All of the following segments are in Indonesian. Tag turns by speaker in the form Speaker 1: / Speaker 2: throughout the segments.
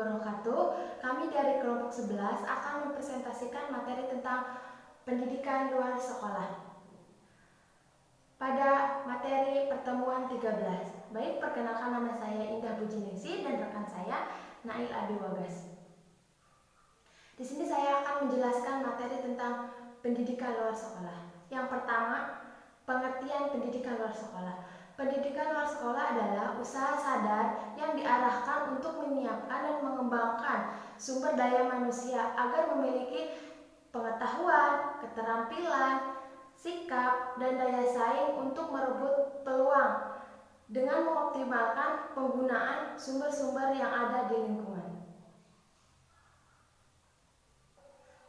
Speaker 1: wabarakatuh. Kami dari kelompok 11 akan mempresentasikan materi tentang pendidikan luar sekolah pada materi pertemuan 13. Baik, perkenalkan, nama saya Indah Bujiningsi dan rekan saya Nail Abi Wagas. Di sini saya akan menjelaskan materi tentang pendidikan luar sekolah. Yang pertama, pengertian pendidikan luar sekolah. Pendidikan luar sekolah adalah usaha sadar yang diarahkan untuk menyiapkan dan mengembangkan sumber daya manusia agar memiliki pengetahuan, keterampilan, sikap, dan daya saing untuk merebut peluang dengan mengoptimalkan penggunaan sumber-sumber yang ada di lingkungan.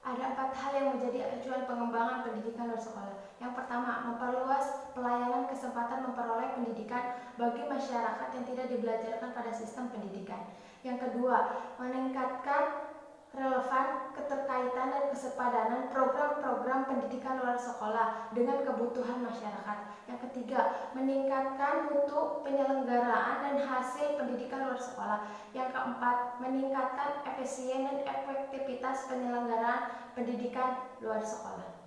Speaker 1: Ada 4 hal yang menjadi acuan pengembangan pendidikan luar sekolah. Yang pertama, memperluas pelayanan kesempatan memperoleh pendidikan bagi masyarakat yang tidak dibelajarkan pada sistem pendidikan. Yang kedua, meningkatkan relevan, keterkaitan, dan kesepadanan program-program pendidikan luar sekolah dengan kebutuhan masyarakat. Yang ketiga, meningkatkan mutu penyelenggaraan dan hasil pendidikan luar sekolah. Yang keempat, meningkatkan efisien dan efektivitas penyelenggaraan pendidikan luar sekolah.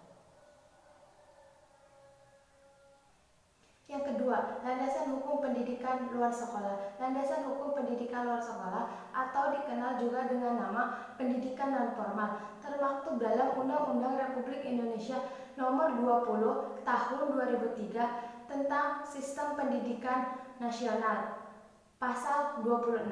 Speaker 1: Yang kedua, landasan hukum pendidikan luar sekolah. Landasan hukum pendidikan luar sekolah atau dikenal juga dengan nama pendidikan non formal termaktub dalam Undang-Undang Republik Indonesia Nomor 20 Tahun 2003 tentang Sistem Pendidikan Nasional, Pasal 26.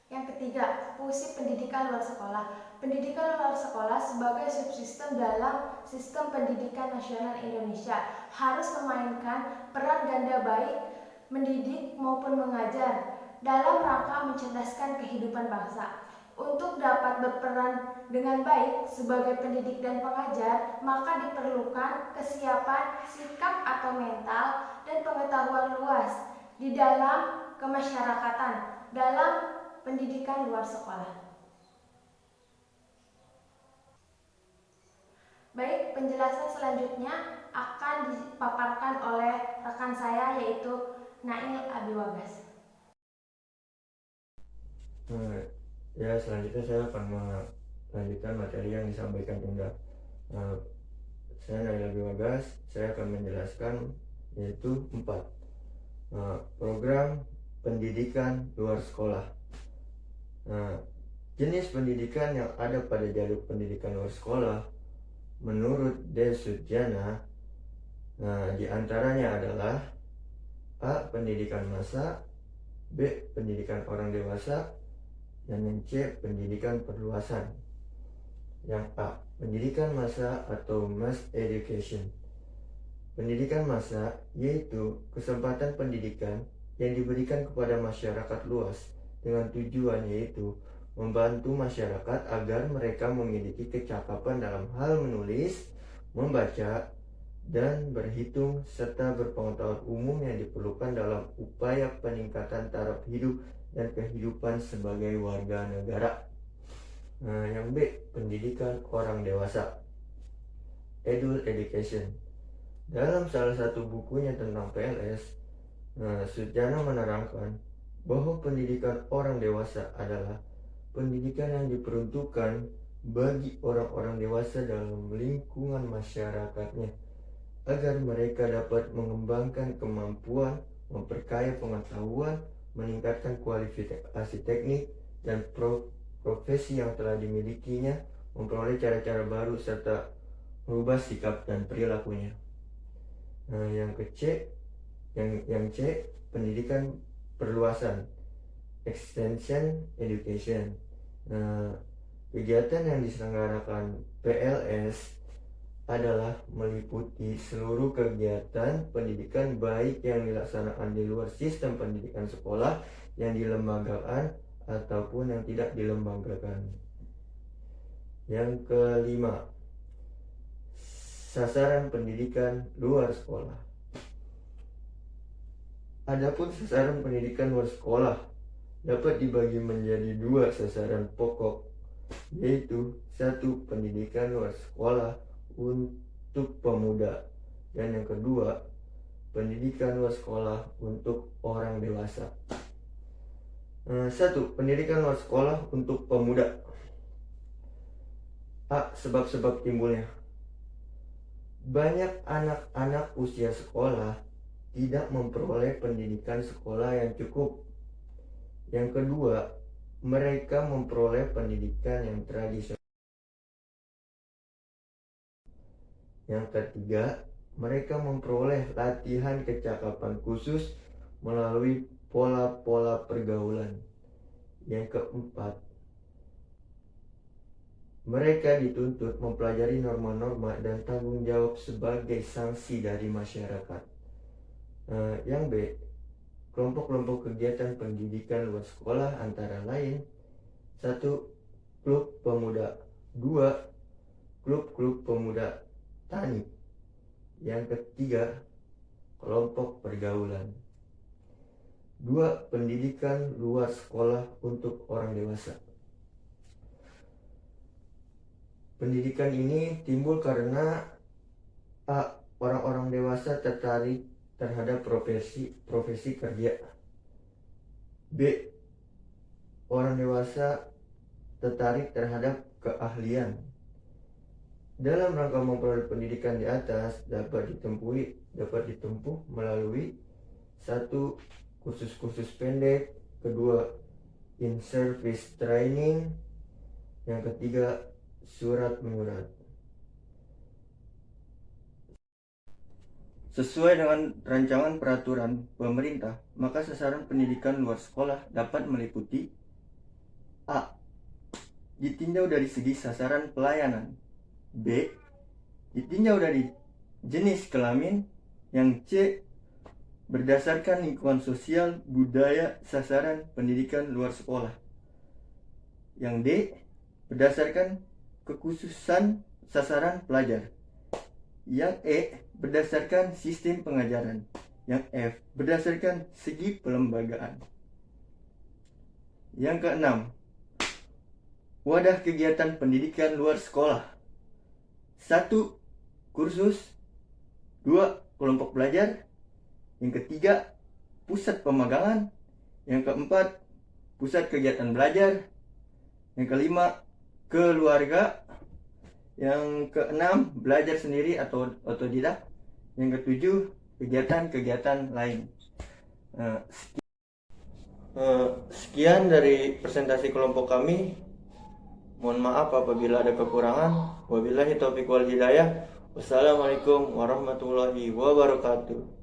Speaker 1: Yang ketiga, fungsi pendidikan luar sekolah. Pendidikan luar sekolah sebagai subsistem dalam sistem pendidikan nasional Indonesia harus memainkan peran ganda baik mendidik maupun mengajar dalam rangka mencerdaskan kehidupan bangsa. Untuk dapat berperan dengan baik sebagai pendidik dan pengajar, maka diperlukan kesiapan sikap atau mental dan pengetahuan luas di dalam kemasyarakatan dalam pendidikan luar sekolah. Baik, penjelasan selanjutnya akan dipaparkan oleh rekan saya yaitu Nail Abi Wagas.
Speaker 2: Ya, selanjutnya saya akan melanjutkan materi yang disampaikan Indah. Saya Nail Abi Wagas, saya akan menjelaskan yaitu 4 program pendidikan luar sekolah. Jenis pendidikan yang ada pada jalur pendidikan luar sekolah menurut De Sudjana, di antaranya adalah A. Pendidikan massa, B. Pendidikan orang dewasa, dan yang C. Pendidikan perluasan. Yang A. Pendidikan massa atau mass education. Pendidikan massa yaitu kesempatan pendidikan yang diberikan kepada masyarakat luas dengan tujuan yaitu membantu masyarakat agar mereka memiliki kecakapan dalam hal menulis, membaca, dan berhitung serta berpengetahuan umum yang diperlukan dalam upaya peningkatan taraf hidup dan kehidupan sebagai warga negara. Yang B, pendidikan orang dewasa, adult education. Dalam salah satu bukunya tentang PLS, Sudjana menerangkan bahwa pendidikan orang dewasa adalah pendidikan yang diperuntukkan bagi orang-orang dewasa dalam lingkungan masyarakatnya agar mereka dapat mengembangkan kemampuan, memperkaya pengetahuan, meningkatkan kualifikasi teknik dan profesi yang telah dimilikinya, memperoleh cara-cara baru serta merubah sikap dan perilakunya. Yang C, pendidikan perluasan, extension education. Kegiatan yang diselenggarakan PLS adalah meliputi seluruh kegiatan pendidikan baik yang dilaksanakan di luar sistem pendidikan sekolah yang dilembagakan ataupun yang tidak dilembagakan. Yang kelima, sasaran pendidikan luar sekolah. Adapun sasaran pendidikan luar sekolah dapat dibagi menjadi 2 sasaran pokok, yaitu 1. Pendidikan luar sekolah untuk pemuda, dan yang kedua pendidikan luar sekolah untuk orang dewasa. 1. Pendidikan luar sekolah untuk pemuda. A. Sebab-sebab timbulnya. Banyak anak-anak usia sekolah tidak memperoleh pendidikan sekolah yang cukup. Yang kedua, mereka memperoleh pendidikan yang tradisional. Yang ketiga, mereka memperoleh latihan kecakapan khusus melalui pola-pola pergaulan. Yang keempat, mereka dituntut mempelajari norma-norma dan tanggung jawab sebagai sanksi dari masyarakat. Yang B, kelompok-kelompok kegiatan pendidikan luar sekolah antara lain: 1. Klub pemuda. 2. Klub-klub pemuda tani. Yang ketiga, kelompok pergaulan. 2. Pendidikan luar sekolah untuk orang dewasa. Pendidikan ini timbul karena A. Orang-orang dewasa tertarik terhadap profesi kerja. B. Orang dewasa tertarik terhadap keahlian. Dalam rangka memperoleh pendidikan di atas dapat ditempuh melalui 1. Kursus-kursus pendek. 2. In-service training. Yang ketiga, surat menyurat. Sesuai dengan rancangan peraturan pemerintah, maka sasaran pendidikan luar sekolah dapat meliputi: A. Ditinjau dari segi sasaran pelayanan. B. Ditinjau dari jenis kelamin. Yang C. Berdasarkan lingkungan sosial budaya sasaran pendidikan luar sekolah. Yang D. Berdasarkan kekhususan sasaran pelajar. Yang E. Berdasarkan sistem pengajaran. Yang F. Berdasarkan segi pelembagaan. Yang keenam, wadah kegiatan pendidikan luar sekolah. 1. Kursus. 2. Kelompok belajar. Yang ketiga, pusat pemagangan. Yang keempat, pusat kegiatan belajar. Yang kelima, keluarga. Yang keenam, belajar sendiri atau otodidak. Yang ketujuh, kegiatan-kegiatan lain. Sekian dari presentasi kelompok kami. Mohon maaf apabila ada kekurangan. Wabillahi taufiq wal hidayah. Wassalamualaikum warahmatullahi wabarakatuh.